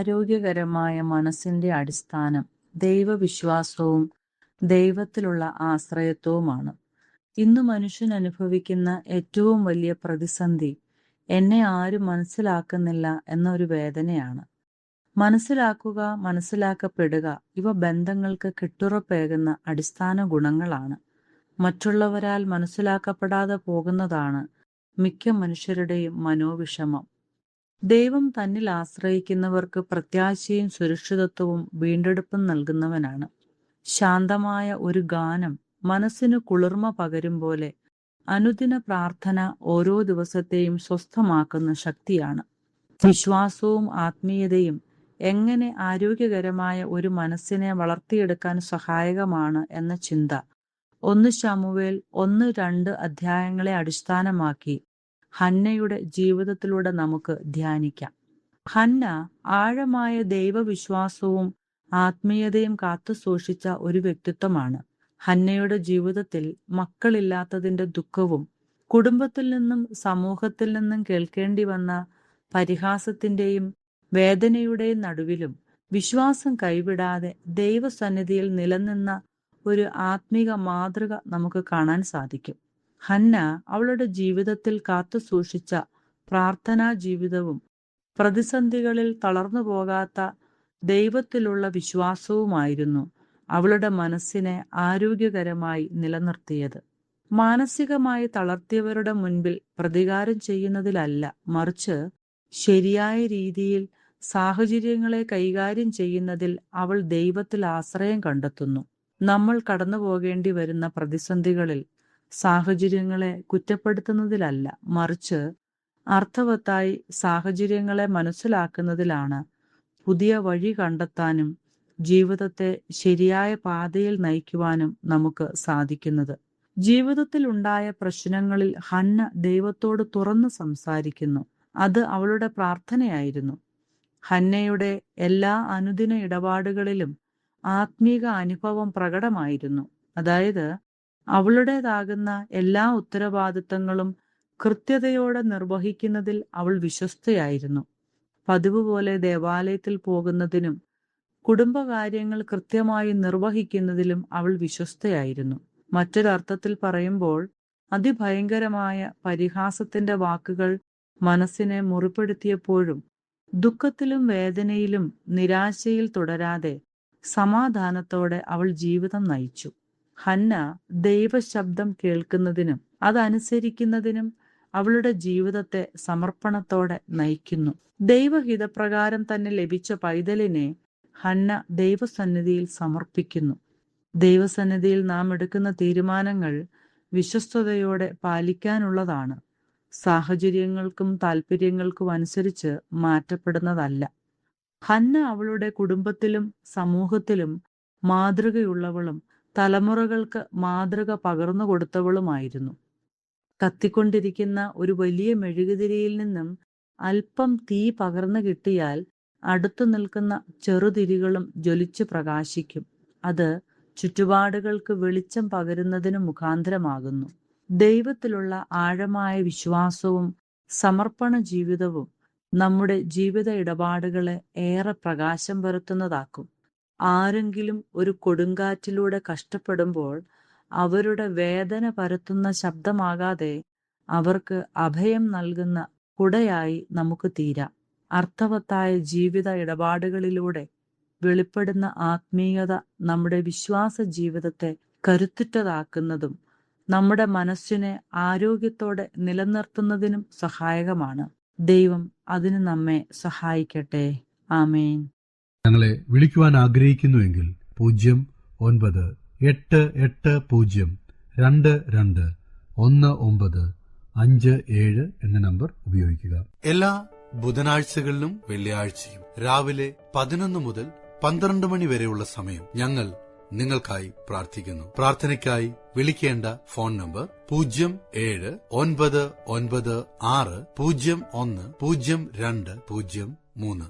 ആരോഗ്യകരമായ മനസ്സിന്റെ അടിസ്ഥാനം ദൈവവിശ്വാസവും ദൈവത്തിലുള്ള ആശ്രയത്വവുമാണ്. ഇന്ന് മനുഷ്യൻ അനുഭവിക്കുന്ന ഏറ്റവും വലിയ പ്രതിസന്ധി എന്നെ ആരും മനസ്സിലാക്കുന്നില്ല എന്നൊരു വേദനയാണ്. മനസ്സിലാക്കുക, മനസ്സിലാക്കപ്പെടുക, ഇവ ബന്ധങ്ങൾക്ക് കെട്ടുറപ്പേകുന്ന അടിസ്ഥാന ഗുണങ്ങളാണ്. മറ്റുള്ളവരാൽ മനസ്സിലാക്കപ്പെടാതെ പോകുന്നതാണ് മിക്ക മനുഷ്യരുടെയും മനോവിഷമം. ദൈവം തന്നിൽ ആശ്രയിക്കുന്നവർക്ക് പ്രത്യാശയും സുരക്ഷിതത്വവും വീണ്ടെടുപ്പും നൽകുന്നവനാണ്. ശാന്തമായ ഒരു ഗാനം മനസ്സിന് കുളിർമ പകരും പോലെ അനുദിന പ്രാർത്ഥന ഓരോ ദിവസത്തെയും സ്വസ്ഥമാക്കുന്ന ശക്തിയാണ്. വിശ്വാസവും ആത്മീയതയും എങ്ങനെ ആരോഗ്യകരമായ ഒരു മനസ്സിനെ വളർത്തിയെടുക്കാൻ സഹായകമാണ് എന്ന ചിന്ത 1 ശമൂവേൽ 1-2 അധ്യായങ്ങളെ അടിസ്ഥാനമാക്കി ഹന്നയുടെ ജീവിതത്തിലൂടെ നമുക്ക് ധ്യാനിക്കാം. ഹന്ന ആഴമായ ദൈവവിശ്വാസവും ആത്മീയതയും കാത്തുസൂക്ഷിച്ച ഒരു വ്യക്തിത്വമാണ്. ഹന്നയുടെ ജീവിതത്തിൽ മക്കളില്ലാത്തതിന്റെ ദുഃഖവും കുടുംബത്തിൽ നിന്നും സമൂഹത്തിൽ നിന്നും കേൾക്കേണ്ടി വന്ന പരിഹാസത്തിന്റെയും വേദനയുടെയും നടുവിലും വിശ്വാസം കൈവിടാതെ ദൈവസന്നിധിയിൽ നിലനിന്ന ഒരു ആത്മീക മാതൃക നമുക്ക് കാണാൻ സാധിക്കും. ഹന്ന അവളുടെ ജീവിതത്തിൽ കാത്തുസൂക്ഷിച്ച പ്രാർത്ഥനാ ജീവിതവും പ്രതിസന്ധികളിൽ തളർന്നു പോകാത്ത ദൈവത്തിലുള്ള വിശ്വാസവുമായിരുന്നു അവളുടെ മനസ്സിനെ ആരോഗ്യകരമായി നിലനിർത്തിയത്. മാനസികമായി തളർത്തിയവരുടെ മുൻപിൽ പ്രതികാരം ചെയ്യുന്നതിലല്ല, മറിച്ച് ശരിയായ രീതിയിൽ സാഹചര്യങ്ങളെ കൈകാര്യം ചെയ്യുന്നതിൽ അവൾ ദൈവത്തിൽ ആശ്രയം കണ്ടെത്തുന്നു. നമ്മൾ കടന്നു പോകേണ്ടി വരുന്ന പ്രതിസന്ധികളിൽ സാഹചര്യങ്ങളെ കുറ്റപ്പെടുത്തുന്നതിലല്ല, മറിച്ച് അർത്ഥവത്തായി സാഹചര്യങ്ങളെ മനസ്സിലാക്കുന്നതിലാണ് പുതിയ വഴി കണ്ടെത്താനും ജീവിതത്തെ ശരിയായ പാതയിൽ നയിക്കുവാനും നമുക്ക് സാധിക്കുന്നത്. ജീവിതത്തിൽ ഉണ്ടായ പ്രശ്നങ്ങളിൽ ഹന്ന ദൈവത്തോട് തുറന്നു സംസാരിക്കുന്നു. അത് അവളുടെ പ്രാർത്ഥനയായിരുന്നു. ഹന്നയുടെ എല്ലാ അനുദിന ഇടപാടുകളിലും ആത്മീക അനുഭവം പ്രകടമായിരുന്നു. അതായത് അവളുടേതാകുന്ന എല്ലാ ഉത്തരവാദിത്തങ്ങളും കൃത്യതയോടെ നിർവഹിക്കുന്നതിൽ അവൾ വിശ്വസ്തയായിരുന്നു. പതിവ് പോലെ ദേവാലയത്തിൽ പോകുന്നതിനും കുടുംബകാര്യങ്ങൾ കൃത്യമായി നിർവഹിക്കുന്നതിലും അവൾ വിശ്വസ്തയായിരുന്നു. മറ്റൊരർത്ഥത്തിൽ പറയുമ്പോൾ അതിഭയങ്കരമായ പരിഹാസത്തിന്റെ വാക്കുകൾ മനസ്സിനെ മുറിപ്പെടുത്തിയപ്പോഴും ദുഃഖത്തിലും വേദനയിലും നിരാശയിൽ തുടരാതെ സമാധാനത്തോടെ അവൾ ജീവിതം നയിച്ചു. ഹന്ന ദൈവശബ്ദം കേൾക്കുന്നതിനും അതനുസരിക്കുന്നതിനും അവളുടെ ജീവിതത്തെ സമർപ്പണത്തോടെ നയിക്കുന്നു. ദൈവഹിതപ്രകാരം തന്നെ ലഭിച്ച പൈതലിനെ ഹന്ന ദൈവസന്നിധിയിൽ സമർപ്പിക്കുന്നു. ദൈവസന്നിധിയിൽ നാം എടുക്കുന്ന തീരുമാനങ്ങൾ വിശ്വസ്തയോടെ പാലിക്കാനുള്ളതാണ്. സാഹചര്യങ്ങൾക്കും താല്പര്യങ്ങൾക്കും അനുസരിച്ച് മാറ്റപ്പെടുന്നതല്ല. ഹന്ന അവളുടെ കുടുംബത്തിലും സമൂഹത്തിലും മാതൃകയുള്ളവളും തലമുറകൾക്ക് മാതൃക പകർന്നു കൊടുത്തവളുമായിരുന്നു. കത്തിക്കൊണ്ടിരിക്കുന്ന ഒരു വലിയ മെഴുകുതിരിയിൽ നിന്നും അല്പം തീ പകർന്നു കിട്ടിയാൽ അടുത്തു നിൽക്കുന്ന ചെറുതിരികളും ജ്വലിച്ചു പ്രകാശിക്കും. അത് ചുറ്റുപാടുകൾക്ക് വെളിച്ചം പകരുന്നതിന് മുഖാന്തരമാകുന്നു. ദൈവത്തിലുള്ള ആഴമായ വിശ്വാസവും സമർപ്പണ ജീവിതവും നമ്മുടെ ജീവിത ഇടപാടുകളെ ഏറെ പ്രകാശം പരത്തുന്നതാക്കും. ആരെങ്കിലും ഒരു കൊടുങ്കാറ്റിലൂടെ കഷ്ടപ്പെടുമ്പോൾ അവരുടെ വേദന പരത്തുന്ന ശബ്ദമാകാതെ അവർക്ക് അഭയം നൽകുന്ന കുടയായി നമുക്ക് തീരാം. അർത്ഥവത്തായ ജീവിത ഇടപാടുകളിലൂടെ വെളിപ്പെടുന്ന ആത്മീയത നമ്മുടെ വിശ്വാസ ജീവിതത്തെ കരുത്തുറ്റതാക്കുന്നതും നമ്മുടെ മനസ്സിനെ ആരോഗ്യത്തോടെ നിലനിർത്തുന്നതിനും സഹായകമാണ്. ദൈവം അതിന് നമ്മെ സഹായിക്കട്ടെ. ആമേൻ. ഞങ്ങളെ വിളിക്കുവാൻ ആഗ്രഹിക്കുന്നുവെങ്കിൽ 0988-22-1957 എന്ന നമ്പർ ഉപയോഗിക്കുക. എല്ലാ ബുധനാഴ്ചകളിലും വെള്ളിയാഴ്ചയും രാവിലെ 11 മുതൽ 12 മണി വരെയുള്ള സമയം ഞങ്ങൾ നിങ്ങൾക്കായി പ്രാർത്ഥിക്കുന്നു. പ്രാർത്ഥനയ്ക്കായി വിളിക്കേണ്ട ഫോൺ നമ്പർ 079960010203.